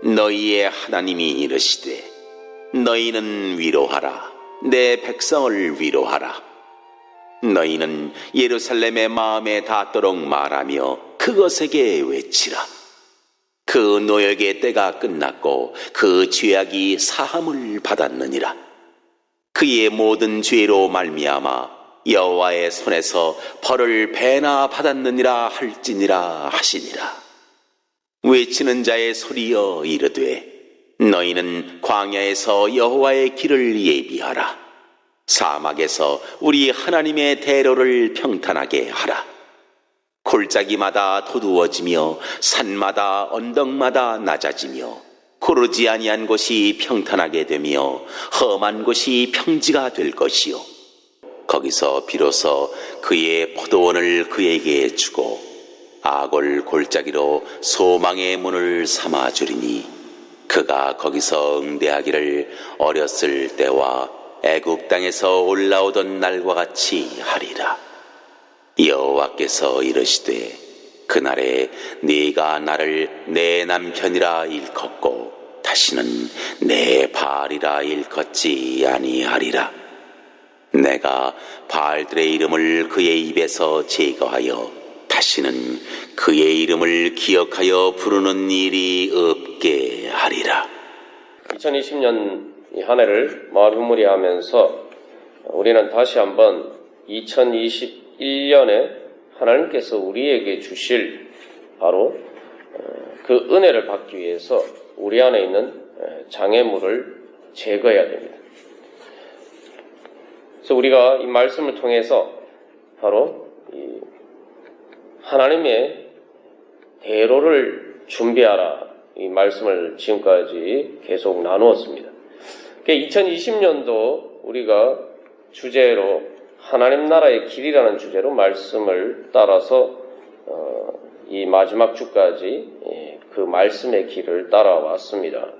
너희의 하나님이 이르시되 너희는 위로하라. 내 백성을 위로하라. 너희는 예루살렘의 마음에 닿도록 말하며 그것에게 외치라. 그 노역의 때가 끝났고 그 죄악이 사함을 받았느니라. 그의 모든 죄로 말미암아 여호와의 손에서 벌을 배나 받았느니라 할지니라 하시니라. 외치는 자의 소리여 이르되 너희는 광야에서 여호와의 길을 예비하라. 사막에서 우리 하나님의 대로를 평탄하게 하라. 골짜기마다 도두어지며 산마다 언덕마다 낮아지며 고르지 아니한 곳이 평탄하게 되며 험한 곳이 평지가 될 것이요 거기서 비로소 그의 포도원을 그에게 주고 아골 골짜기로 소망의 문을 삼아주리니 그가 거기서 응대하기를 어렸을 때와 애굽 땅에서 올라오던 날과 같이 하리라. 여호와께서 이르시되 그날에 네가 나를 내 남편이라 일컫고 다시는 내 바알이라 일컫지 아니하리라. 내가 바알들의 이름을 그의 입에서 제거하여 다시는 그의 이름을 기억하여 부르는 일이 없게 하리라. 2020년 이 한 해를 마무리하면서 우리는 다시 한번 2021년에 하나님께서 우리에게 주실 바로 그 은혜를 받기 위해서 우리 안에 있는 장애물을 제거해야 됩니다. 그래서 우리가 이 말씀을 통해서 바로 이 하나님의 대로를 준비하라 이 말씀을 지금까지 계속 나누었습니다. 2020년도 우리가 주제로 하나님 나라의 길이라는 주제로 말씀을 따라서 이 마지막 주까지 그 말씀의 길을 따라왔습니다.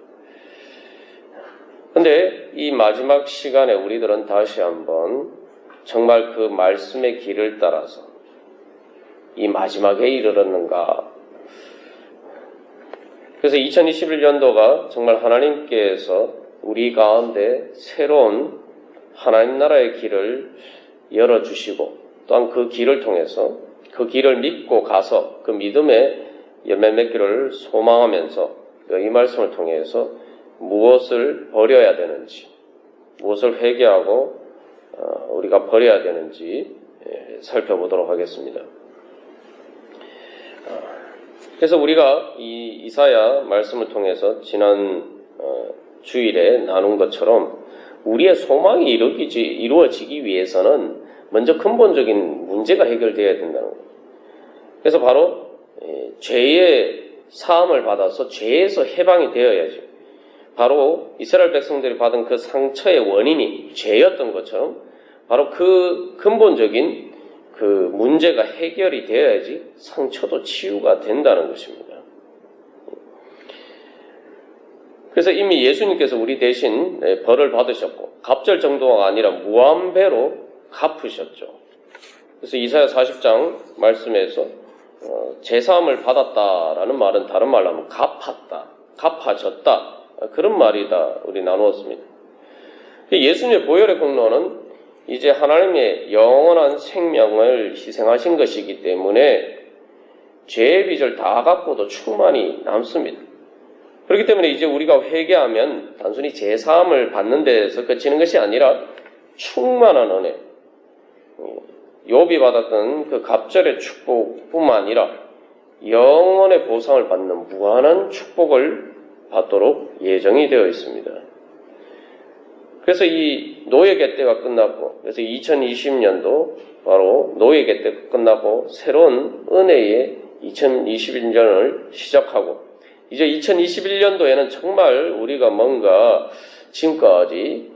그런데 이 마지막 시간에 우리들은 다시 한번 정말 그 말씀의 길을 따라서 이 마지막에 이르렀는가? 그래서 2021년도가 정말 하나님께서 우리 가운데 새로운 하나님 나라의 길을 열어주시고 또한 그 길을 통해서 그 길을 믿고 가서 그 믿음의 열매 맺기를 소망하면서 이 말씀을 통해서 무엇을 버려야 되는지 무엇을 회개하고 우리가 버려야 되는지 살펴보도록 하겠습니다. 그래서 우리가 이 이사야 말씀을 통해서 지난 주일에 나눈 것처럼 우리의 소망이 이루어지기 위해서는 먼저 근본적인 문제가 해결되어야 된다는 거예요. 그래서 바로 죄의 사함을 받아서 죄에서 해방이 되어야죠. 바로 이스라엘 백성들이 받은 그 상처의 원인이 죄였던 것처럼 바로 그 근본적인 그 문제가 해결이 되어야지 상처도 치유가 된다는 것입니다. 그래서 이미 예수님께서 우리 대신 벌을 받으셨고 갑절 정도가 아니라 무한배로 갚으셨죠. 그래서 이사야 40장 말씀에서 제사함을 받았다라는 말은 다른 말로 하면 갚았다, 갚아졌다 그런 말이다 우리 나누었습니다. 예수님의 보혈의 공로는 이제 하나님의 영원한 생명을 희생하신 것이기 때문에 죄의 빚을 다 갚고도 충만히 남습니다. 그렇기 때문에 이제 우리가 회개하면 단순히 제사함을 받는 데에서 그치는 것이 아니라 충만한 은혜, 욥이 받았던 그 갑절의 축복뿐만 아니라 영원의 보상을 받는 무한한 축복을 받도록 예정이 되어 있습니다. 그래서 이 노예계 때가 끝났고, 그래서 2020년도 바로 노예계 때 끝나고 새로운 은혜의 2021년을 시작하고, 이제 2021년도에는 정말 우리가 뭔가 지금까지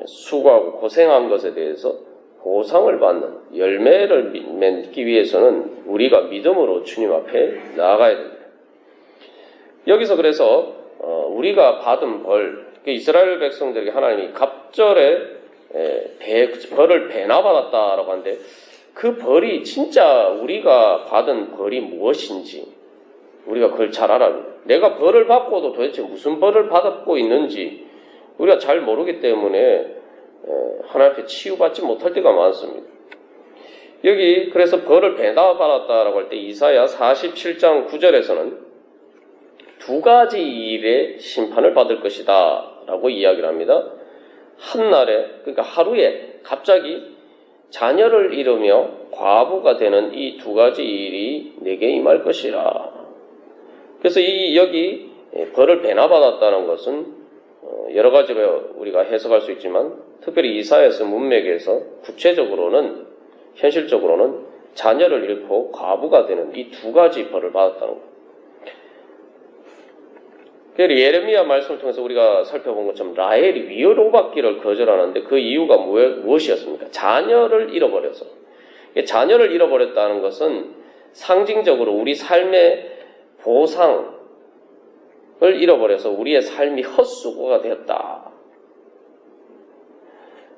수고하고 고생한 것에 대해서 보상을 받는 열매를 맺기 위해서는 우리가 믿음으로 주님 앞에 나아가야 됩니다. 여기서 그래서 우리가 받은 벌, 이스라엘 백성들에게 하나님이 갑절에 벌을 배나 받았다라고 하는데 그 벌이 진짜 우리가 받은 벌이 무엇인지 우리가 그걸 잘 알아야 합니다. 내가 벌을 받고도 도대체 무슨 벌을 받고 있는지 우리가 잘 모르기 때문에 하나님 앞에 치유받지 못할 때가 많습니다. 여기 그래서 벌을 배나받았다라고 할 때 이사야 47장 9절에서는 두 가지 일의 심판을 받을 것이다 라고 이야기를 합니다. 한날에, 그러니까 하루에 갑자기 자녀를 잃으며 과부가 되는 이 두 가지 일이 내게 임할 것이라. 그래서 여기 벌을 배나받았다는 것은 여러 가지로 우리가 해석할 수 있지만 특별히 이사야서 문맥에서 구체적으로는 현실적으로는 자녀를 잃고 과부가 되는 이 두 가지 벌을 받았다는 것. 예레미야 말씀을 통해서 우리가 살펴본 것처럼 라헬이 위로 받기를 거절하는데 그 이유가 무엇이었습니까? 자녀를 잃어버려서. 자녀를 잃어버렸다는 것은 상징적으로 우리 삶의 보상을 잃어버려서 우리의 삶이 헛수고가 되었다.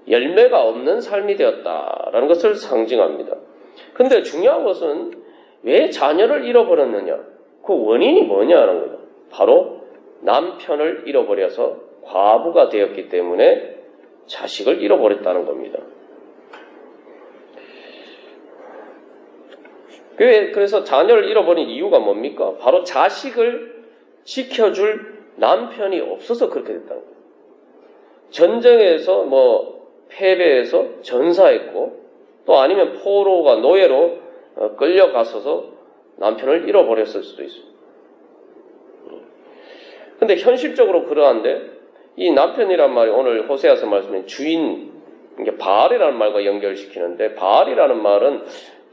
열매가 없는 삶이 되었다라는 것을 상징합니다. 근데 중요한 것은 왜 자녀를 잃어버렸느냐? 그 원인이 뭐냐는 거예요. 바로 남편을 잃어버려서 과부가 되었기 때문에 자식을 잃어버렸다는 겁니다. 그래서 자녀를 잃어버린 이유가 뭡니까? 바로 자식을 지켜줄 남편이 없어서 그렇게 됐다는 거예요. 전쟁에서 패배해서 전사했고 또 아니면 포로가 노예로 끌려가서서 남편을 잃어버렸을 수도 있어요. 근데 현실적으로 그러한데 이 남편이란 말이 오늘 호세아서 말씀에 주인, 이게 바알이라는 말과 연결시키는데 바알이라는 말은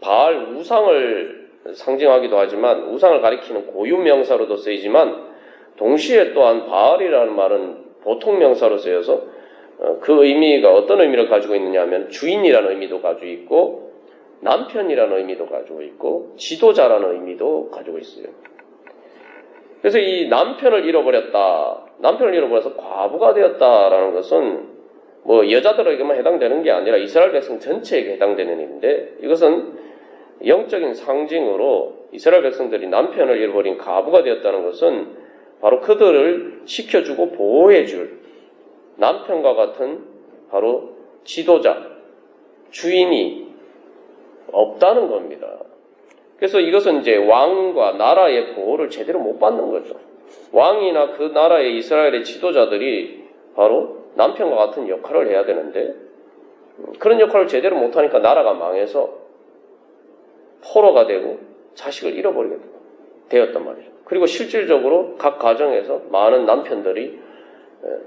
바알 우상을 상징하기도 하지만 우상을 가리키는 고유명사로도 쓰이지만 동시에 또한 바알이라는 말은 보통 명사로 쓰여서 그 의미가 어떤 의미를 가지고 있느냐 하면 주인이라는 의미도 가지고 있고 남편이라는 의미도 가지고 있고 지도자라는 의미도 가지고 있어요. 그래서 이 남편을 잃어버려서 과부가 되었다라는 것은 여자들에게만 해당되는 게 아니라 이스라엘 백성 전체에게 해당되는 일인데 이것은 영적인 상징으로 이스라엘 백성들이 남편을 잃어버린 과부가 되었다는 것은 바로 그들을 지켜주고 보호해줄 남편과 같은 바로 지도자, 주인이 없다는 겁니다. 그래서 이것은 이제 왕과 나라의 보호를 제대로 못 받는 거죠. 왕이나 그 나라의 이스라엘의 지도자들이 바로 남편과 같은 역할을 해야 되는데 그런 역할을 제대로 못하니까 나라가 망해서 포로가 되고 자식을 잃어버리게 되었단 말이죠. 그리고 실질적으로 각 가정에서 많은 남편들이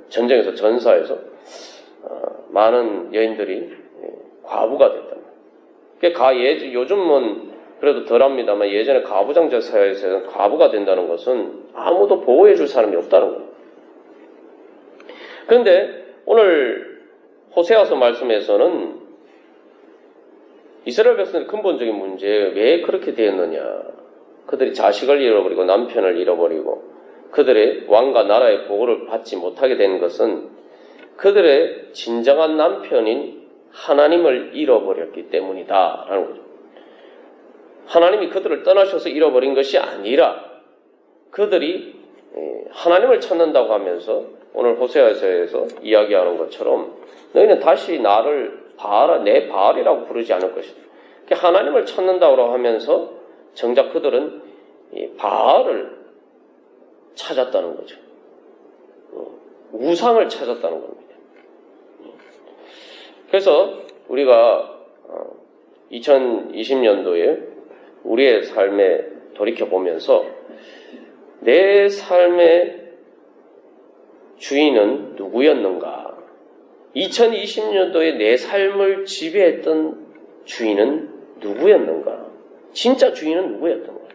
전쟁에서 전사해서 많은 여인들이 과부가 됐단 말이에요. 요즘은 그래도 덜합니다만 예전에 과부장제 사회에서는 과부가 된다는 것은 아무도 보호해줄 사람이 없다는 거예요. 그런데 오늘 호세아서 말씀에서는 이스라엘 백성의 근본적인 문제 왜 그렇게 되었느냐. 그들이 자식을 잃어버리고 남편을 잃어버리고 그들의 왕과 나라의 보호를 받지 못하게 된 것은 그들의 진정한 남편인 하나님을 잃어버렸기 때문이다라는 거죠. 하나님이 그들을 떠나셔서 잃어버린 것이 아니라 그들이 하나님을 찾는다고 하면서 오늘 호세아서에서 이야기하는 것처럼 너희는 다시 나를 내 바알이라고 부르지 않을 것이다. 하나님을 찾는다고 하면서 정작 그들은 바알을 찾았다는 거죠. 우상을 찾았다는 겁니다. 그래서 우리가 2020년도에 우리의 삶에 돌이켜보면서 내 삶의 주인은 누구였는가? 2020년도에 내 삶을 지배했던 주인은 누구였는가? 진짜 주인은 누구였던가?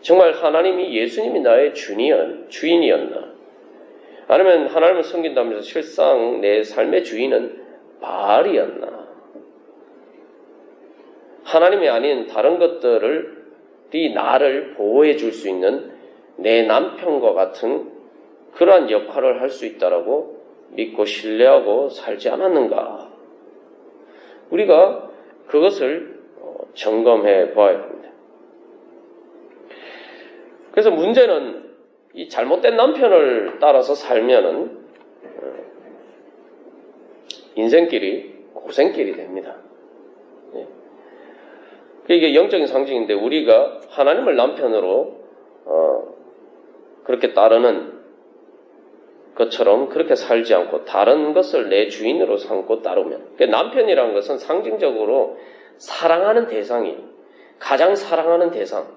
정말 하나님이 예수님이 나의 주인이었나? 아니면 하나님을 섬긴다면서 실상 내 삶의 주인은 바알이었나? 하나님이 아닌 다른 것들이 나를 보호해 줄 수 있는 내 남편과 같은 그러한 역할을 할 수 있다라고 믿고 신뢰하고 살지 않았는가? 우리가 그것을 점검해 보아야 합니다. 그래서 문제는 이 잘못된 남편을 따라서 살면은 인생길이 고생길이 됩니다. 이게 영적인 상징인데 우리가 하나님을 남편으로 그렇게 따르는 것처럼 그렇게 살지 않고 다른 것을 내 주인으로 삼고 따르면, 남편이라는 것은 상징적으로 사랑하는 대상이, 가장 사랑하는 대상,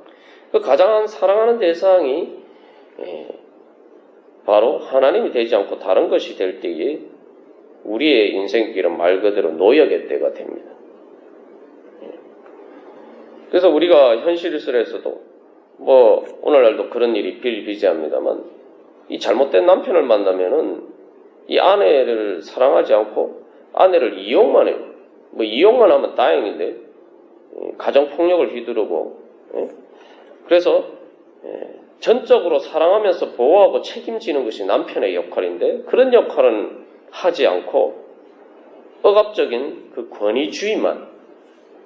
그 가장 사랑하는 대상이 바로 하나님이 되지 않고 다른 것이 될 때에 우리의 인생길은 말 그대로 노역의 때가 됩니다. 그래서 우리가 현실에서도 오늘날도 그런 일이 비일비재합니다만, 이 잘못된 남편을 만나면은 이 아내를 사랑하지 않고 아내를 이용만 해요. 이용만 하면 다행인데 가정폭력을 휘두르고, 그래서 전적으로 사랑하면서 보호하고 책임지는 것이 남편의 역할인데 그런 역할은 하지 않고 억압적인 그 권위주의만,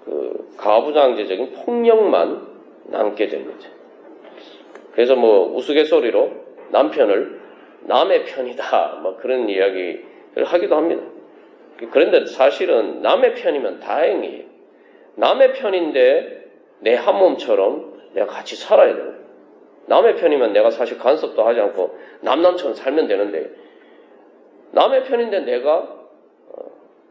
그 가부장제적인 폭력만 남게 됩니다. 그래서 우스갯소리로 남편을 남의 편이다 그런 이야기를 하기도 합니다. 그런데 사실은 남의 편이면 다행이에요. 남의 편인데 내 한 몸처럼 내가 같이 살아야 돼요. 남의 편이면 내가 사실 간섭도 하지 않고 남남처럼 살면 되는데, 남의 편인데 내가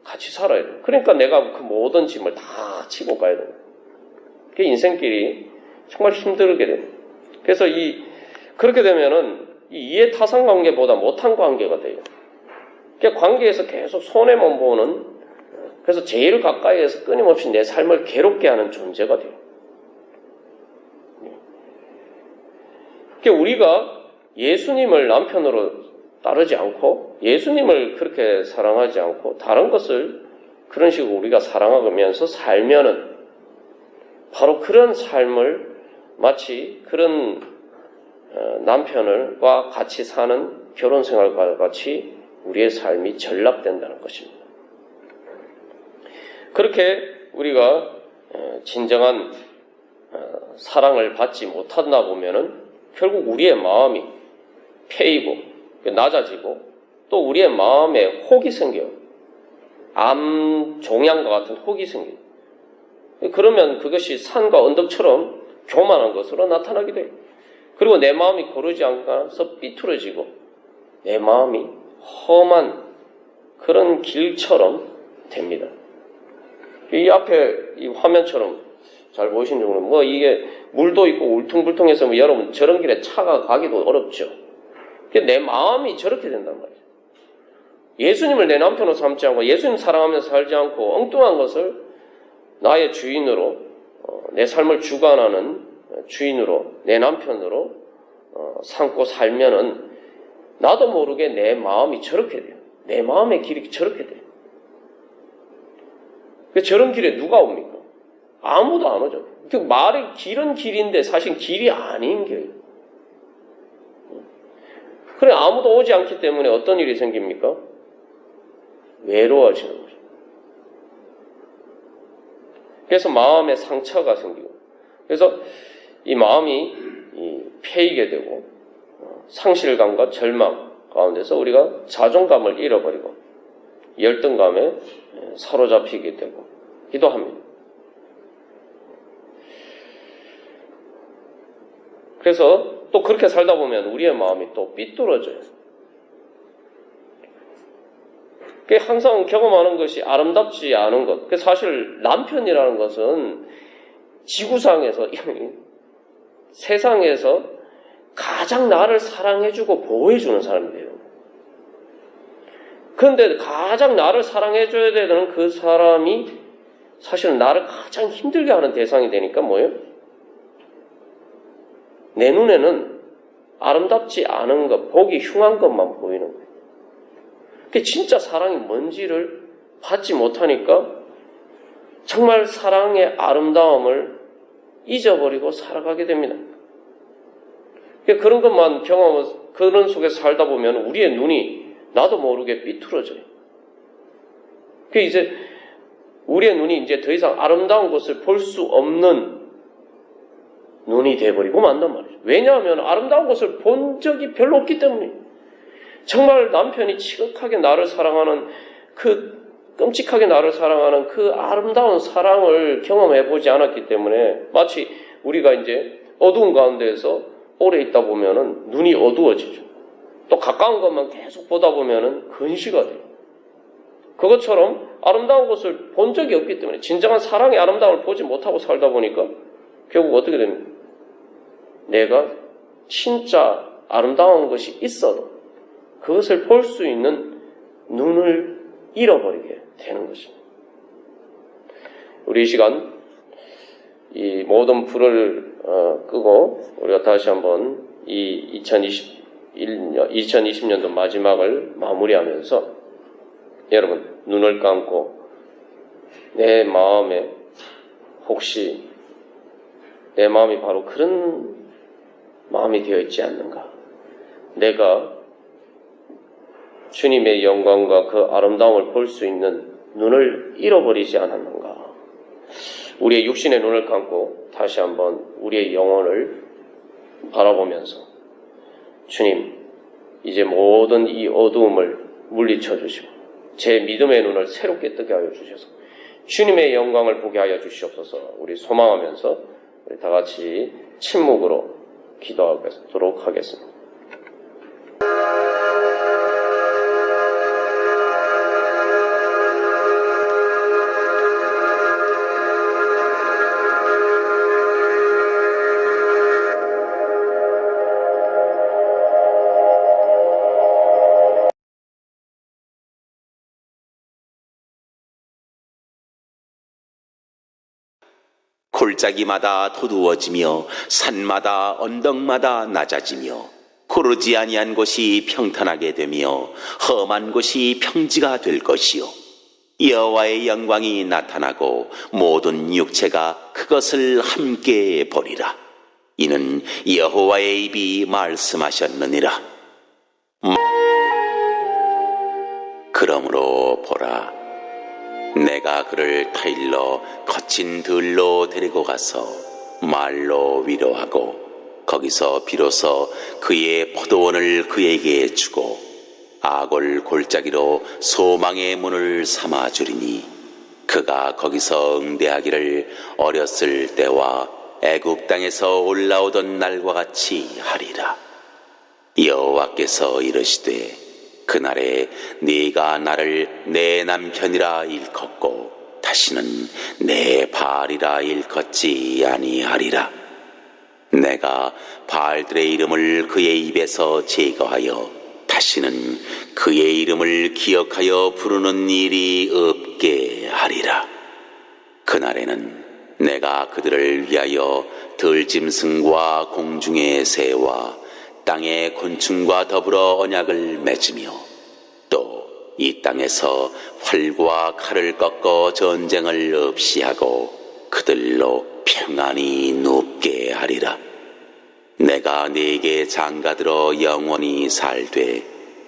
같이 살아야 돼요. 그러니까 내가 그 모든 짐을 다 치고 가야 돼요. 그게 인생길이 정말 힘들게 됩니다. 그래서 그렇게 되면은 이해 타산 관계보다 못한 관계가 돼요. 그러니까 관계에서 계속 손해만 보는, 그래서 제일 가까이에서 끊임없이 내 삶을 괴롭게 하는 존재가 돼요. 그러니까 우리가 예수님을 남편으로 따르지 않고 예수님을 그렇게 사랑하지 않고 다른 것을 그런 식으로 우리가 사랑하면서 살면은 바로 그런 삶을 마치 그런 남편과 같이 사는 결혼생활과 같이 우리의 삶이 전락된다는 것입니다. 그렇게 우리가 진정한 사랑을 받지 못한다 보면은 결국 우리의 마음이 패이고 낮아지고 또 우리의 마음에 혹이 생겨요. 암 종양과 같은 혹이 생겨요. 그러면 그것이 산과 언덕처럼 교만한 것으로 나타나게 돼요. 그리고 내 마음이 고르지 않아서 삐뚤어지고 내 마음이 험한 그런 길처럼 됩니다. 이 앞에 이 화면처럼 잘 보이시는지 모르겠는데 이게 물도 있고 울퉁불퉁해서 여러분 저런 길에 차가 가기도 어렵죠. 내 마음이 저렇게 된단 말이에요. 예수님을 내 남편으로 삼지 않고 예수님 사랑하면서 살지 않고 엉뚱한 것을 나의 주인으로 내 삶을 주관하는 주인으로 내 남편으로 삼고 살면은 나도 모르게 내 마음이 저렇게 돼요. 내 마음의 길이 저렇게 돼요. 저런 길에 누가 옵니까? 아무도 안 오죠. 말이 길은 길인데 사실 길이 아닌 거예요. 그래 아무도 오지 않기 때문에 어떤 일이 생깁니까? 외로워지는 거죠. 그래서 마음에 상처가 생기고, 그래서 이 마음이 패이게 되고 상실감과 절망 가운데서 우리가 자존감을 잃어버리고 열등감에 사로잡히게 되고 기도합니다. 그래서 또 그렇게 살다 보면 우리의 마음이 또 삐뚤어져요. 그게 항상 경험하는 것이 아름답지 않은 것. 그 사실 남편이라는 것은 지구상에서 세상에서 가장 나를 사랑해주고 보호해주는 사람이 돼요. 그런데 가장 나를 사랑해줘야 되는 그 사람이 사실은 나를 가장 힘들게 하는 대상이 되니까 뭐예요? 내 눈에는 아름답지 않은 것, 보기 흉한 것만 보이는 거예요. 그게 진짜 사랑이 뭔지를 받지 못하니까 정말 사랑의 아름다움을 잊어버리고 살아가게 됩니다. 그런 것만 경험하면서 그런 속에서 살다 보면 우리의 눈이 나도 모르게 삐뚤어져요. 이제 우리의 눈이 이제 더 이상 아름다운 것을 볼 수 없는 눈이 돼버리고 만단 말이죠. 왜냐하면 아름다운 것을 본 적이 별로 없기 때문에. 정말 남편이 지극하게 나를 사랑하는 끔찍하게 나를 사랑하는 그 아름다운 사랑을 경험해보지 않았기 때문에 마치 우리가 이제 어두운 가운데에서 오래 있다 보면은 눈이 어두워지죠. 또 가까운 것만 계속 보다 보면은 근시가 돼요. 그것처럼 아름다운 것을 본 적이 없기 때문에 진정한 사랑의 아름다움을 보지 못하고 살다 보니까 결국 어떻게 됩니까? 내가 진짜 아름다운 것이 있어도 그것을 볼 수 있는 눈을 잃어버리게 되는 것입니다. 우리 이 시간 이 모든 불을 끄고 우리가 다시 한번 이 2020년도 마지막을 마무리하면서 여러분 눈을 감고 내 마음에 혹시 내 마음이 바로 그런 마음이 되어 있지 않는가? 내가 주님의 영광과 그 아름다움을 볼 수 있는 눈을 잃어버리지 않았는가? 우리의 육신의 눈을 감고 다시 한번 우리의 영혼을 바라보면서 주님, 이제 모든 이 어두움을 물리쳐 주시고 제 믿음의 눈을 새롭게 뜨게 하여 주셔서 주님의 영광을 보게 하여 주시옵소서. 우리 소망하면서 우리 다 같이 침묵으로 기도하도록 하겠습니다. 골짜기마다 도두어지며 산마다 언덕마다 낮아지며 고르지 아니한 곳이 평탄하게 되며 험한 곳이 평지가 될 것이요 여호와의 영광이 나타나고 모든 육체가 그것을 함께 보리라. 이는 여호와의 입이 말씀하셨느니라. 그러므로 보라, 내가 그를 타일러 거친 들로 데리고 가서 말로 위로하고 거기서 비로소 그의 포도원을 그에게 주고 아골 골짜기로 소망의 문을 삼아주리니 그가 거기서 응대하기를 어렸을 때와 애굽 땅에서 올라오던 날과 같이 하리라. 여호와께서 이르시되 그날에 네가 나를 내 남편이라 일컫고 다시는 내 바알이라 일컫지 아니하리라. 내가 바알들의 이름을 그의 입에서 제거하여 다시는 그의 이름을 기억하여 부르는 일이 없게 하리라. 그날에는 내가 그들을 위하여 들짐승과 공중의 새와 땅의 곤충과 더불어 언약을 맺으며 또 이 땅에서 활과 칼을 꺾어 전쟁을 없이 하고 그들로 평안히 눕게 하리라. 내가 네게 장가들어 영원히 살되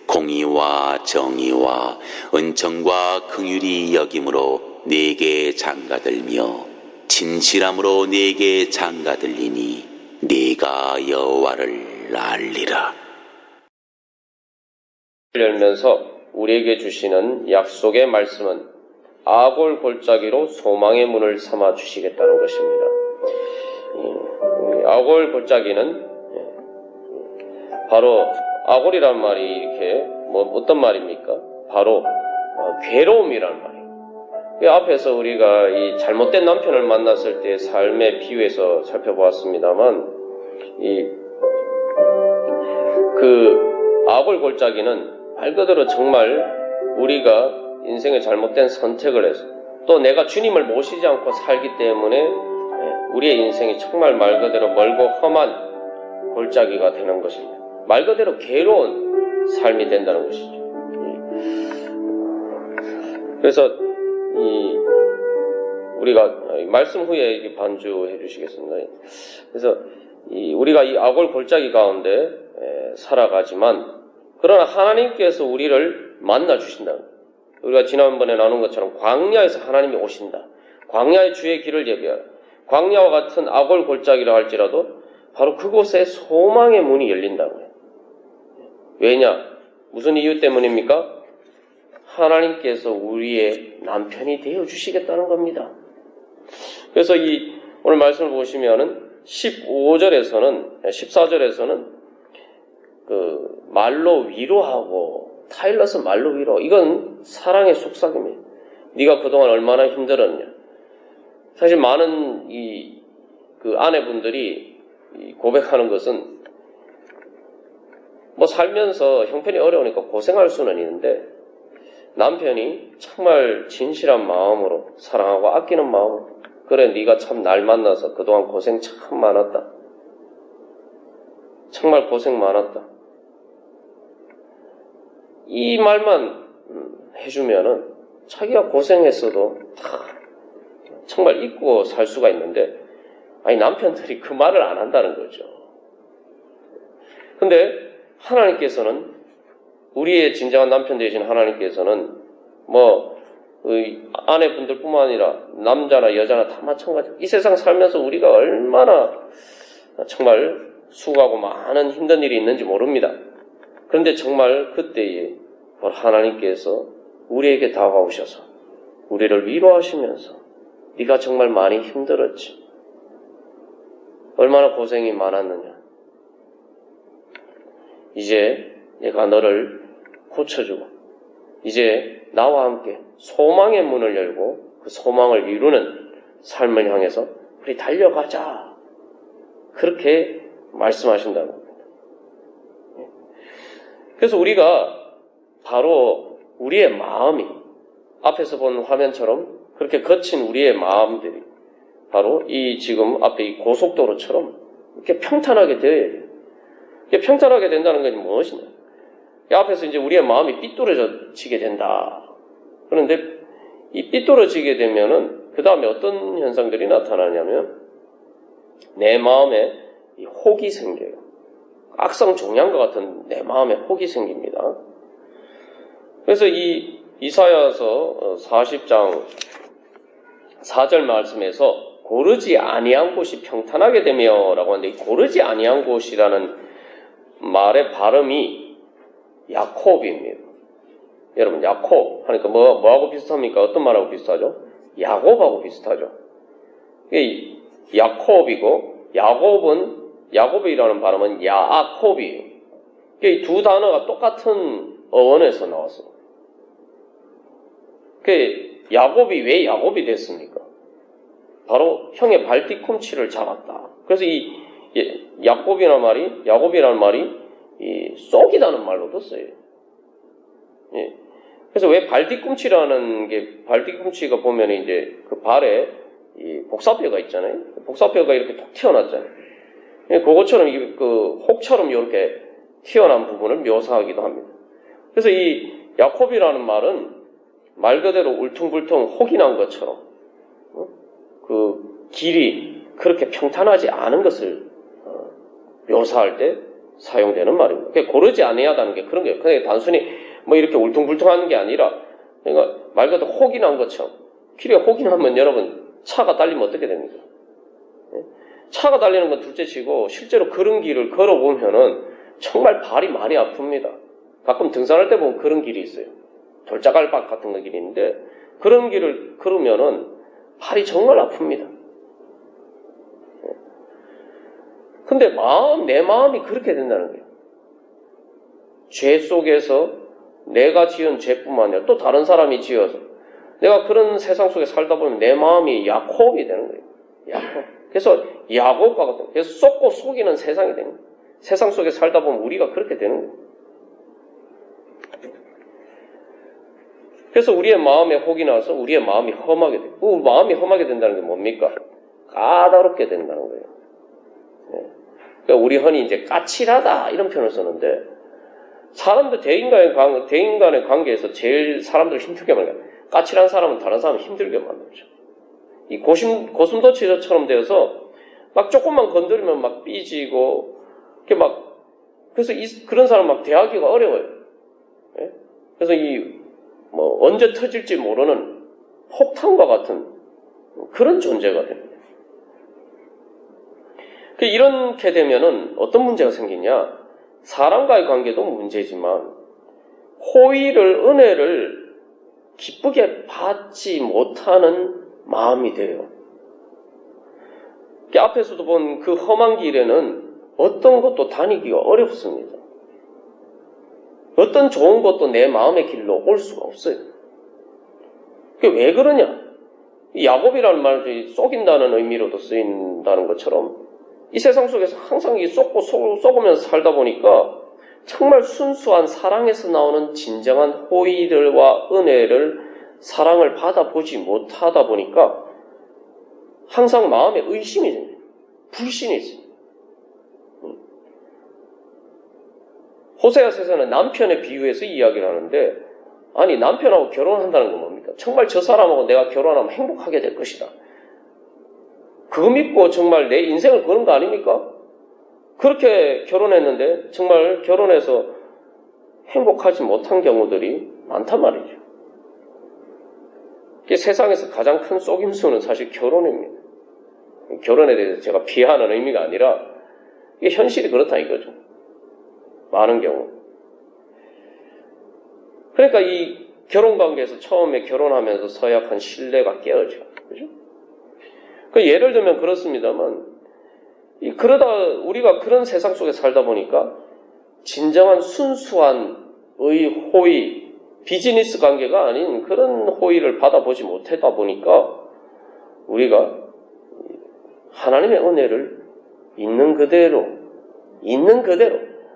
공의와 정의와 은총과 긍휼이 여김으로 네게 장가들며 진실함으로 네게 장가들리니 네가 여호와를 알리라. 열면서 우리에게 주시는 약속의 말씀은 아골 골짜기로 소망의 문을 삼아 주시겠다는 것입니다. 아골 골짜기는 바로 아골이란 말이 이렇게 어떤 말입니까? 바로 괴로움이란 말이에요. 그 앞에서 우리가 이 잘못된 남편을 만났을 때 삶의 비유에서 살펴보았습니다만 그 아골 골짜기는 말 그대로 정말 우리가 인생의 잘못된 선택을 해서 또 내가 주님을 모시지 않고 살기 때문에 우리의 인생이 정말 말 그대로 멀고 험한 골짜기가 되는 것입니다. 말 그대로 괴로운 삶이 된다는 것이죠. 그래서 우리가 말씀 후에 반주해 주시겠습니다. 그래서 우리가 이 아골 골짜기 가운데 살아가지만 그러나 하나님께서 우리를 만나 주신다. 우리가 지난번에 나눈 것처럼 광야에서 하나님이 오신다. 광야의 주의 길을 예비하라. 광야와 같은 악월 골짜기라 할지라도 바로 그곳에 소망의 문이 열린다고요. 왜냐? 무슨 이유 때문입니까? 하나님께서 우리의 남편이 되어주시겠다는 겁니다. 그래서 오늘 말씀을 보시면은 14절에서는 그 말로 위로하고 타일러스 말로 위로, 이건 사랑의 속삭임이에요. 네가 그동안 얼마나 힘들었냐. 사실 많은 그 아내분들이 고백하는 것은 뭐 살면서 형편이 어려우니까 고생할 수는 있는데 남편이 정말 진실한 마음으로 사랑하고 아끼는 마음으로, 그래 네가 참 날 만나서 그동안 고생 참 많았다. 정말 고생 많았다. 이 말만 해주면은 자기가 고생했어도 다 정말 잊고 살 수가 있는데, 아니 남편들이 그 말을 안 한다는 거죠. 근데 하나님께서는, 우리의 진정한 남편 되신 하나님께서는 뭐 아내분들뿐만 아니라 남자나 여자나 다 마찬가지예요. 이 세상 살면서 우리가 얼마나 정말 수고하고 많은 힘든 일이 있는지 모릅니다. 그런데 정말 그때에 하나님께서 우리에게 다가오셔서 우리를 위로하시면서 네가 정말 많이 힘들었지. 얼마나 고생이 많았느냐. 이제 내가 너를 고쳐주고 이제 나와 함께 소망의 문을 열고 그 소망을 이루는 삶을 향해서 우리 달려가자. 그렇게 말씀하신다는 겁니다. 그래서 우리가 바로 우리의 마음이 앞에서 본 화면처럼 그렇게 거친 우리의 마음들이 바로 이 지금 앞에 이 고속도로처럼 이렇게 평탄하게 되어야 돼요. 이렇게 평탄하게 된다는 것이 무엇이냐? 이 앞에서 이제 우리의 마음이 삐뚤어지게 된다. 그런데 이 삐뚤어지게 되면은 그 다음에 어떤 현상들이 나타나냐면 내 마음에 이 혹이 생겨요. 악성 종양과 같은 내 마음에 혹이 생깁니다. 그래서 이 이사야서 40장 4절 말씀에서 고르지 아니한 곳이 평탄하게 되며 라고 하는데, 고르지 아니한 곳이라는 말의 발음이 야콥입니다. 여러분, 야콥 하니까 뭐하고 비슷합니까? 어떤 말하고 비슷하죠? 야곱하고 비슷하죠. 이게 야콥이고, 야곱이라는 발음은 야아콥이에요. 이 두 단어가 똑같은 어원에서 나왔어요. 야곱이 왜 야곱이 됐습니까? 바로 형의 발뒤꿈치를 잡았다. 그래서 이 야곱이라는 말이 이 쏙이라는 말로도 써요. 예. 그래서 왜 발뒤꿈치라는 게, 발뒤꿈치가 보면 이제 그 발에 이 복사뼈가 있잖아요. 복사뼈가 이렇게 톡 튀어나왔잖아요. 예, 그것처럼 그 혹처럼 이렇게 튀어나온 부분을 묘사하기도 합니다. 그래서 이 야콥이라는 말은 말 그대로 울퉁불퉁 혹이 난 것처럼 그 길이 그렇게 평탄하지 않은 것을 묘사할 때 사용되는 말입니다. 그러니까 고르지 아니하다는 게 그런 거예요. 그냥 단순히 뭐 이렇게 울퉁불퉁하는 게 아니라, 그러니까 말 그대로 혹이 난 것처럼. 길에 혹이 나면 여러분 차가 달리면 어떻게 됩니까? 차가 달리는 건 둘째치고 실제로 그런 길을 걸어보면은 정말 발이 많이 아픕니다. 가끔 등산할 때 보면 그런 길이 있어요. 돌자갈밭 같은 거 길이 있는데 그런 길을 걸으면은 발이 정말 아픕니다. 근데 내 마음이 그렇게 된다는 거예요. 죄 속에서 내가 지은 죄뿐만 아니라 또 다른 사람이 지어서 내가 그런 세상 속에 살다 보면 내 마음이 야콥이 되는 거예요. 야콥. 그래서 야곱과 같은, 그래서 쏟고 속이는 세상이 되는 거예요. 세상 속에 살다 보면 우리가 그렇게 되는 거예요. 그래서 우리의 마음에 혹이 나서 우리의 마음이 험하게 돼요. 그 마음이 험하게 된다는 게 뭡니까? 까다롭게 된다는 거예요. 그러니까 우리 흔히 이제 까칠하다 이런 표현을 쓰는데, 사람들 대인간의 관계에서 제일 사람들을 힘들게 만들어요. 까칠한 사람은 다른 사람을 힘들게 만들죠. 이 고슴도치처럼 되어서 막 조금만 건드리면 막 삐지고 이렇게 막, 그래서 그런 사람 막 대하기가 어려워요. 예? 그래서 언제 터질지 모르는 폭탄과 같은 그런 존재가 됩니다. 이렇게 되면은 어떤 문제가 생기냐? 사람과의 관계도 문제지만 호의를, 은혜를 기쁘게 받지 못하는 마음이 돼요. 앞에서도 본 그 험한 길에는 어떤 것도 다니기가 어렵습니다. 어떤 좋은 것도 내 마음의 길로 올 수가 없어요. 그게 왜 그러냐? 야곱이라는 말이 속인다는 의미로도 쓰인다는 것처럼 이 세상 속에서 항상 속으면서 살다 보니까 정말 순수한 사랑에서 나오는 진정한 호의와 은혜를, 사랑을 받아보지 못하다 보니까 항상 마음에 의심이 생겨요. 불신이 있어요. 호세아서에서는 남편의 비유해서 이야기를 하는데, 아니 남편하고 결혼한다는 건 뭡니까? 정말 저 사람하고 내가 결혼하면 행복하게 될 것이다. 그거 믿고 정말 내 인생을 거는 거 아닙니까? 그렇게 결혼했는데 정말 결혼해서 행복하지 못한 경우들이 많단 말이죠. 세상에서 가장 큰 속임수는 사실 결혼입니다. 결혼에 대해서 제가 비하하는 의미가 아니라 이게 현실이 그렇다 이거죠. 많은 경우. 그러니까 이 결혼관계에서 처음에 결혼하면서 서약한 신뢰가 깨어져. 그죠? 예를 들면 그렇습니다만, 그러다 우리가 그런 세상 속에 살다 보니까 진정한 순수한 호의, 비즈니스 관계가 아닌 그런 호의를 받아보지 못하다 보니까 우리가 하나님의 은혜를 있는 그대로,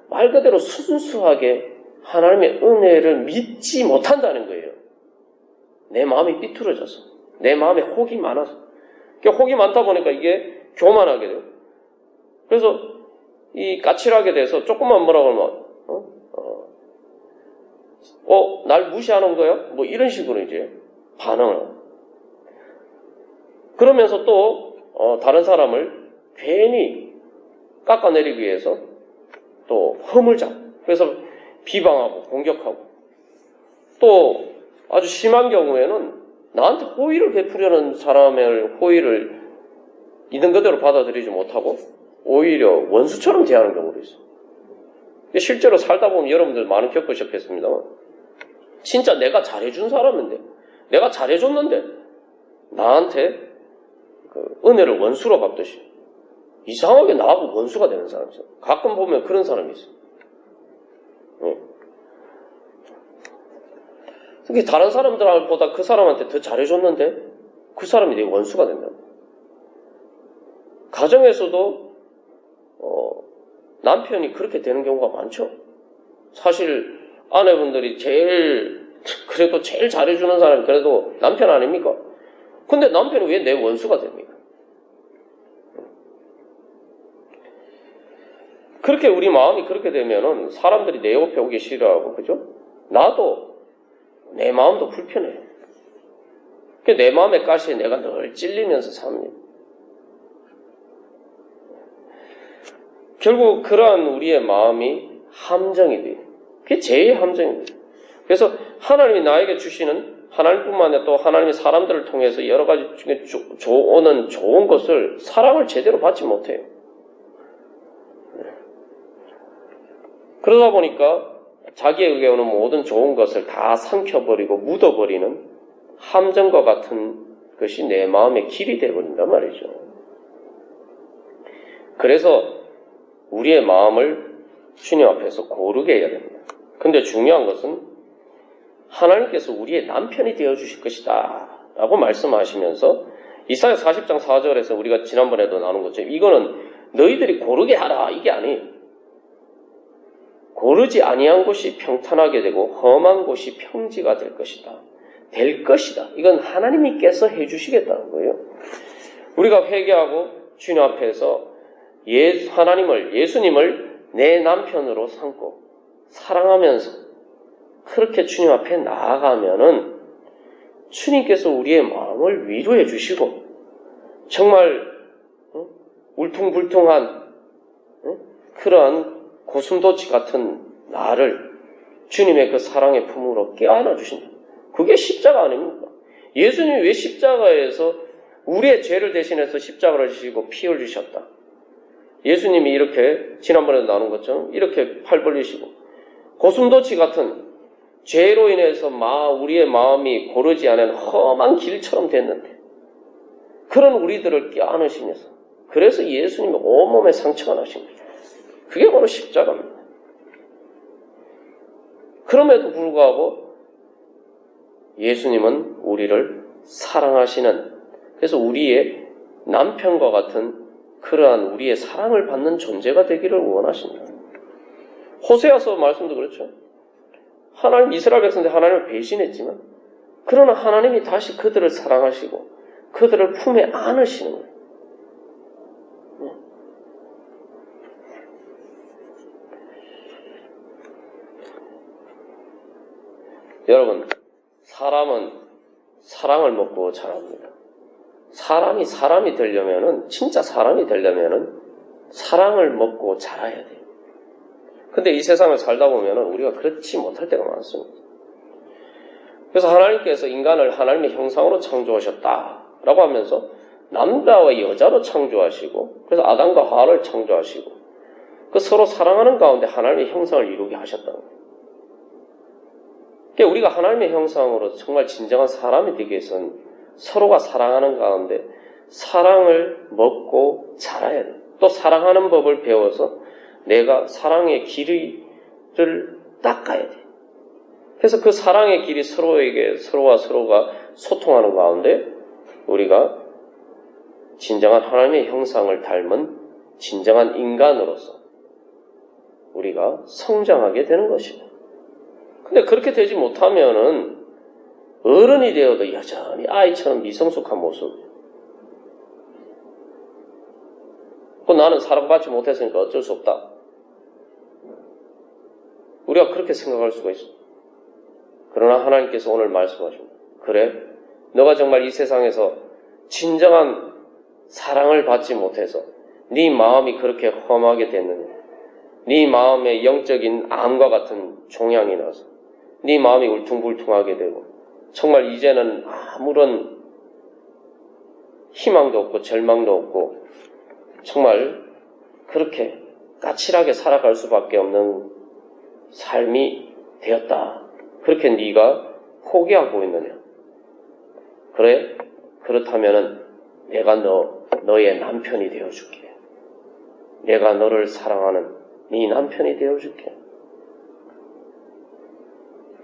말 그대로 순수하게 하나님의 은혜를 믿지 못한다는 거예요. 내 마음이 삐뚤어져서, 내 마음에 혹이 많아서. 혹이 많다 보니까 이게 교만하게 돼요. 그래서 이 까칠하게 돼서 조금만 뭐라고 하면 날 무시하는 거야? 뭐 이런 식으로 이제 반응을. 그러면서 또 다른 사람을 괜히 깎아내리기 위해서 또 허물자. 그래서 비방하고 공격하고, 또 아주 심한 경우에는 나한테 호의를 베푸려는 사람의 호의를 있는 그대로 받아들이지 못하고 오히려 원수처럼 대하는 경우도 있어요. 실제로 살다 보면 여러분들 많이 겪으셨겠습니다만, 진짜 내가 잘해준 사람인데, 내가 잘해줬는데 나한테 그 은혜를 원수로 갚듯이 이상하게 나하고 원수가 되는 사람이 있어요. 가끔 보면 그런 사람이 있어요. 특히 다른 사람들보다 그 사람한테 더 잘해줬는데 그 사람이 내 원수가 된다. 가정에서도 남편이 그렇게 되는 경우가 많죠. 사실 아내분들이 그래도 제일 잘해주는 사람이 그래도 남편 아닙니까? 근데 남편이 왜 내 원수가 됩니까? 그렇게 우리 마음이 그렇게 되면은 사람들이 내 옆에 오기 싫어하고, 그죠? 나도 내 마음도 불편해요. 내 마음의 가시에 내가 늘 찔리면서 삽니다. 결국 그러한 우리의 마음이 함정이 돼요. 그게 제일 함정입니다. 그래서 하나님이 나에게 주시는, 하나님뿐만 아니라 또 하나님의 사람들을 통해서 여러 가지 중에 오는 좋은 것을, 사랑을 제대로 받지 못해요. 그러다 보니까 자기에게 오는 모든 좋은 것을 다 삼켜버리고 묻어버리는 함정과 같은 것이 내 마음의 길이 되어버린단 말이죠. 그래서 우리의 마음을 주님 앞에서 고르게 해야 됩니다. 근데 중요한 것은 하나님께서 우리의 남편이 되어주실 것이다 라고 말씀하시면서 이사야 40장 4절에서 우리가 지난번에도 나눈 것처럼 이거는 너희들이 고르게 하라 이게 아니에요. 고르지 아니한 곳이 평탄하게 되고 험한 곳이 평지가 될 것이다. 될 것이다. 이건 하나님께서 해주시겠다는 거예요. 우리가 회개하고 주님 앞에서 예수님을 내 남편으로 삼고 사랑하면서 그렇게 주님 앞에 나아가면은 주님께서 우리의 마음을 위로해 주시고 정말 울퉁불퉁한 그러한 고슴도치 같은 나를 주님의 그 사랑의 품으로 껴안아 주신다. 그게 십자가 아닙니까? 예수님이 왜 십자가에서 우리의 죄를 대신해서 십자가를 지시고 피 흘리셨다. 예수님이 이렇게 지난번에 나눈 것처럼 이렇게 팔 벌리시고 고슴도치 같은 죄로 인해서 우리의 마음이 고르지 않은 험한 길처럼 됐는데 그런 우리들을 껴안으시면서 그래서 예수님이 온몸에 상처가 나신 거죠. 그게 바로 십자가입니다. 그럼에도 불구하고 예수님은 우리를 사랑하시는, 그래서 우리의 남편과 같은 그러한 우리의 사랑을 받는 존재가 되기를 원하십니다. 호세아서 말씀도 그렇죠. 하나님, 이스라엘 백성들 하나님을 배신했지만 그러나 하나님이 다시 그들을 사랑하시고 그들을 품에 안으시는 거예요. 여러분, 사람은 사랑을 먹고 자랍니다. 사람이 되려면은, 진짜 사람이 되려면은 사랑을 먹고 자라야 돼요. 근데 이 세상을 살다 보면은 우리가 그렇지 못할 때가 많습니다. 그래서 하나님께서 인간을 하나님의 형상으로 창조하셨다라고 하면서 남자와 여자로 창조하시고, 그래서 아담과 하와를 창조하시고, 그 서로 사랑하는 가운데 하나님의 형상을 이루게 하셨다는 거예요. 그러니까 우리가 하나님의 형상으로 정말 진정한 사람이 되기 위해서는 서로가 사랑하는 가운데 사랑을 먹고 자라야 돼요. 또 사랑하는 법을 배워서 내가 사랑의 길이를 닦아야 돼요. 그래서 그 사랑의 길이 서로와 서로가 소통하는 가운데 우리가 진정한 하나님의 형상을 닮은 진정한 인간으로서 우리가 성장하게 되는 것입니다. 근데 그렇게 되지 못하면은 어른이 되어도 여전히 아이처럼 미성숙한 모습. 나는 사랑받지 못했으니까 어쩔 수 없다. 우리가 그렇게 생각할 수가 있어. 그러나 하나님께서 오늘 말씀하십니다. 그래, 너가 정말 이 세상에서 진정한 사랑을 받지 못해서 네 마음이 그렇게 험하게 됐느냐, 네 마음에 영적인 암과 같은 종양이 나서 네 마음이 울퉁불퉁하게 되고 정말 이제는 아무런 희망도 없고 절망도 없고 정말 그렇게 까칠하게 살아갈 수밖에 없는 삶이 되었다. 그렇게 네가 포기하고 있느냐? 그래? 그렇다면은 내가 너의 남편이 되어줄게. 내가 너를 사랑하는 네 남편이 되어줄게.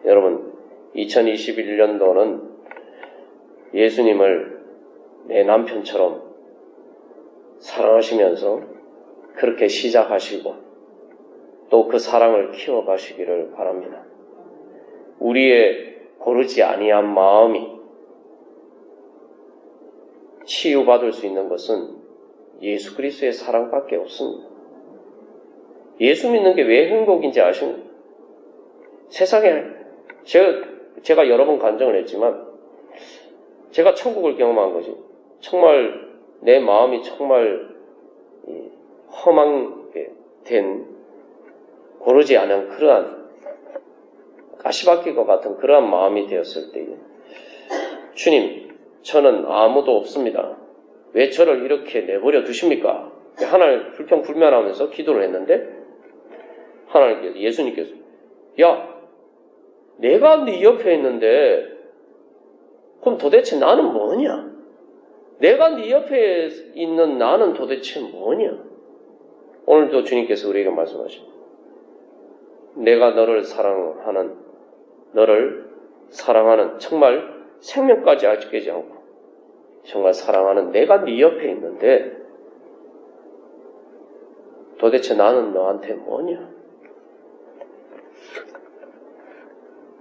여러분, 2021년도는 예수님을 내 남편처럼 사랑하시면서 그렇게 시작하시고 또 그 사랑을 키워가시기를 바랍니다. 우리의 고르지 아니한 마음이 치유받을 수 있는 것은 예수 그리스도의 사랑밖에 없습니다. 예수 믿는 게 왜 행복인지 아십니까? 세상에 제가 여러 번 간증을 했지만 제가 천국을 경험한 것이 정말 내 마음이 정말 험하게 된 고르지 않은 그러한 가시밭길과 같은 그러한 마음이 되었을 때에 주님, 저는 아무도 없습니다. 왜 저를 이렇게 내버려 두십니까? 하나님 불평불만하면서 기도를 했는데 하나님께서, 예수님께서 야, 내가 네 옆에 있는데 그럼 도대체 나는 뭐냐? 내가 네 옆에 있는 나는 도대체 뭐냐? 오늘도 주님께서 우리에게 말씀하십니다. 내가 너를 사랑하는 정말 생명까지 아끼지 않고 정말 사랑하는 내가 네 옆에 있는데 도대체 나는 너한테 뭐냐?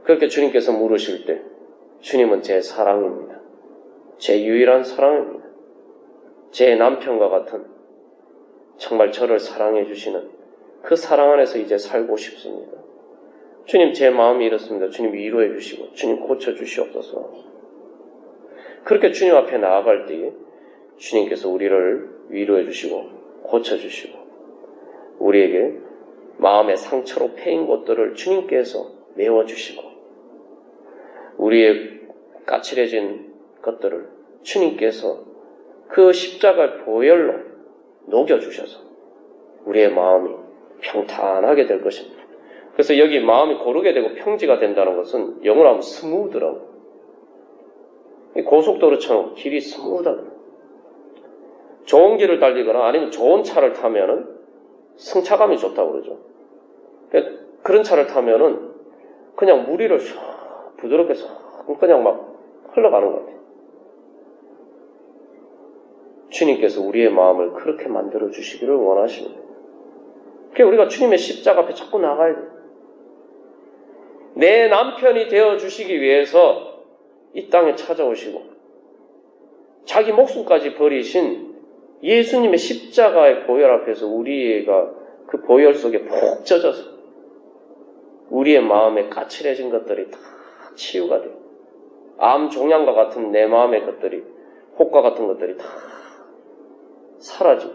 그렇게 주님께서 물으실 때 주님은 제 사랑입니다. 제 유일한 사랑입니다. 제 남편과 같은 정말 저를 사랑해 주시는 그 사랑 안에서 이제 살고 싶습니다. 주님, 제 마음이 이렇습니다. 주님 위로해 주시고 주님 고쳐 주시옵소서. 그렇게 주님 앞에 나아갈 때에 주님께서 우리를 위로해 주시고 고쳐 주시고 우리에게 마음의 상처로 패인 것들을 주님께서 메워주시고 우리의 까칠해진 것들을 주님께서 그 십자가 보혈로 녹여주셔서 우리의 마음이 평탄하게 될 것입니다. 그래서 여기 마음이 고르게 되고 평지가 된다는 것은 영어로 하면 스무드라고. 고속도로처럼 길이 스무드하다. 좋은 길을 달리거나 아니면 좋은 차를 타면은 승차감이 좋다고 그러죠. 그런 차를 타면은 그냥 물 위를 부드럽게 그냥 막 흘러가는 것 같아요. 주님께서 우리의 마음을 그렇게 만들어 주시기를 원하십니다. 그래서 우리가 주님의 십자가 앞에 자꾸 나가야 돼요. 내 남편이 되어 주시기 위해서 이 땅에 찾아오시고 자기 목숨까지 버리신 예수님의 십자가의 보혈 앞에서 우리가 그 보혈 속에 푹 젖어서 우리의 마음에 까칠해진 것들이 다 치유가 돼요. 암 종양과 같은 내 마음의 것들이, 혹과 같은 것들이 다 사라지고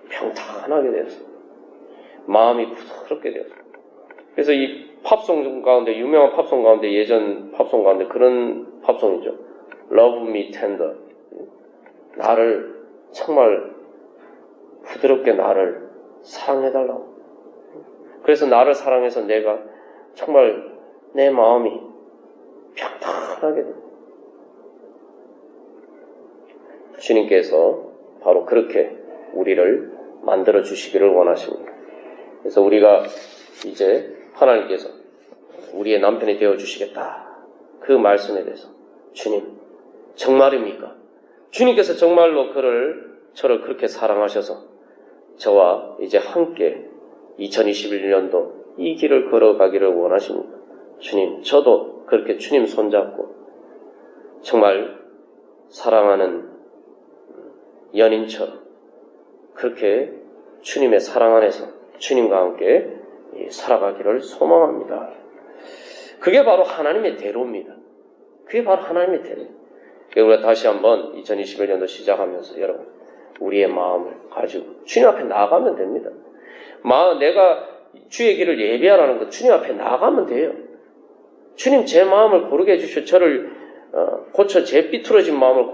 평탄하게 되었어요. 마음이 부드럽게 되었어요. 그래서 이 팝송 가운데, 유명한 팝송 가운데, 예전 팝송 가운데 그런 팝송이죠. Love me tender. 나를 정말 부드럽게 나를 사랑해달라고. 그래서 나를 사랑해서 내가 정말 내 마음이 평탄하게 됩니다. 주님께서 바로 그렇게 우리를 만들어 주시기를 원하십니다. 그래서 우리가 이제 하나님께서 우리의 남편이 되어 주시겠다. 그 말씀에 대해서 주님 정말입니까? 주님께서 정말로 저를 그렇게 사랑하셔서 저와 이제 함께 2021년도 이 길을 걸어가기를 원하십니다. 주님, 저도 그렇게 주님 손잡고 정말 사랑하는 연인처럼 그렇게 주님의 사랑 안에서 주님과 함께 살아가기를 소망합니다. 그게 바로 하나님의 대로입니다. 그게 바로 하나님의 대로. 우리가 다시 한번 2021년도 시작하면서 여러분 우리의 마음을 가지고 주님 앞에 나아가면 됩니다. 내가 주의 길을 예배하라는 것 주님 앞에 나아가면 돼요. 주님 제 마음을 고르게 해주시고 저를 제 삐뚤어진 마음을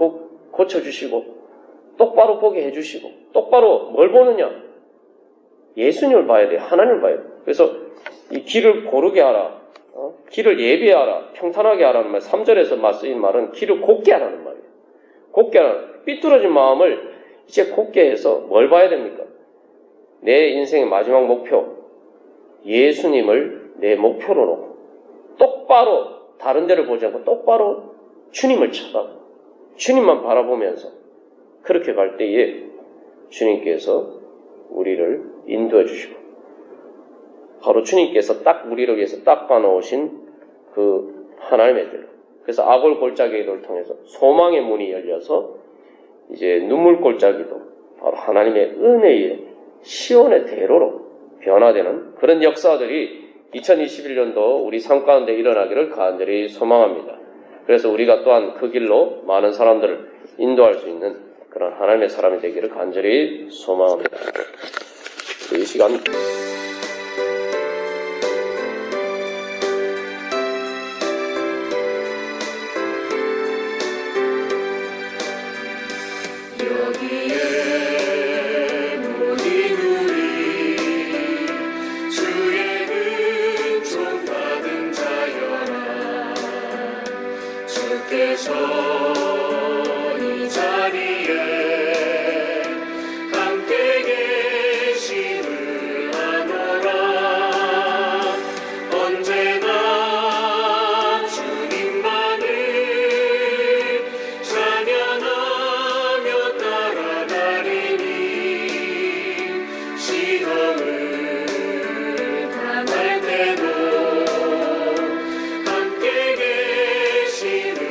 고쳐주시고 똑바로 보게 해주시고 똑바로 뭘 보느냐? 예수님을 봐야 돼요. 하나님을 봐야 돼요. 그래서 이 길을 고르게 하라. 길을 예배하라. 평탄하게 하라는 말. 3절에서 쓰인 말은 길을 곱게 하라는 말이에요. 곱게 하라. 삐뚤어진 마음을 이제 곱게 해서 뭘 봐야 됩니까? 내 인생의 마지막 목표, 예수님을 내 목표로 놓고 똑바로 다른 데를 보지 않고 똑바로 주님을 쳐다보고 주님만 바라보면서 그렇게 갈 때에 주님께서 우리를 인도해 주시고 바로 주님께서 딱 우리를 위해서 딱 봐놓으신 그 하나님의 들. 그래서 아골 골짜기를 통해서 소망의 문이 열려서 이제 눈물 골짜기도 바로 하나님의 은혜의 시온의 대로로 변화되는 그런 역사들이 2021년도 우리 삶 가운데 일어나기를 간절히 소망합니다. 그래서 우리가 또한 그 길로 많은 사람들을 인도할 수 있는 그런 하나님의 사람이 되기를 간절히 소망합니다. 이 시간 이 자리에 함께 계심을 아노라. 언제나 주님만을 찬양하며 따라가리니 시험을 당할 때도 함께 계심을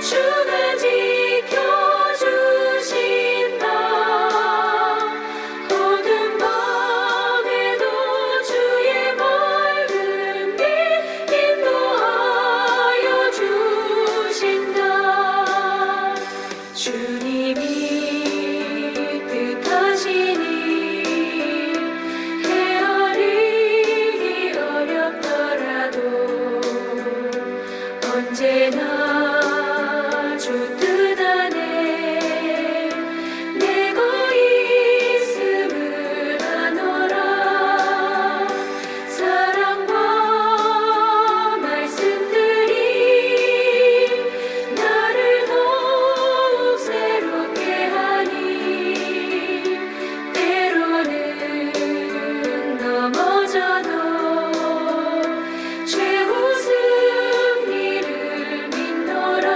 주의 언제나 주 뜻 안에 내가 있음을 아노라. 사랑과 말씀들이 나를 더욱 새롭게 하니 때로는 넘어져도 최후 승리를 믿노라.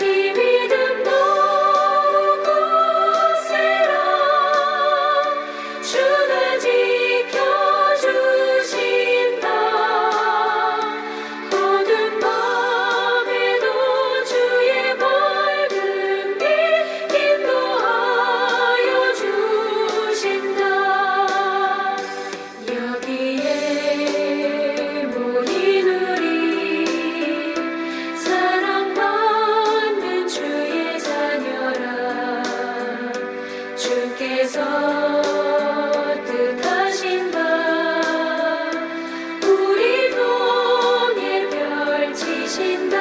이 믿음 더욱 굳세라. 주가 지켜주신다. 어두운 밤에도 주의 밝은 길 인도하여 주신다. 여기에 모인 우리 사랑받는 주의 자녀라. 주께서 뜻하신 바 우리 통해 펼치신다.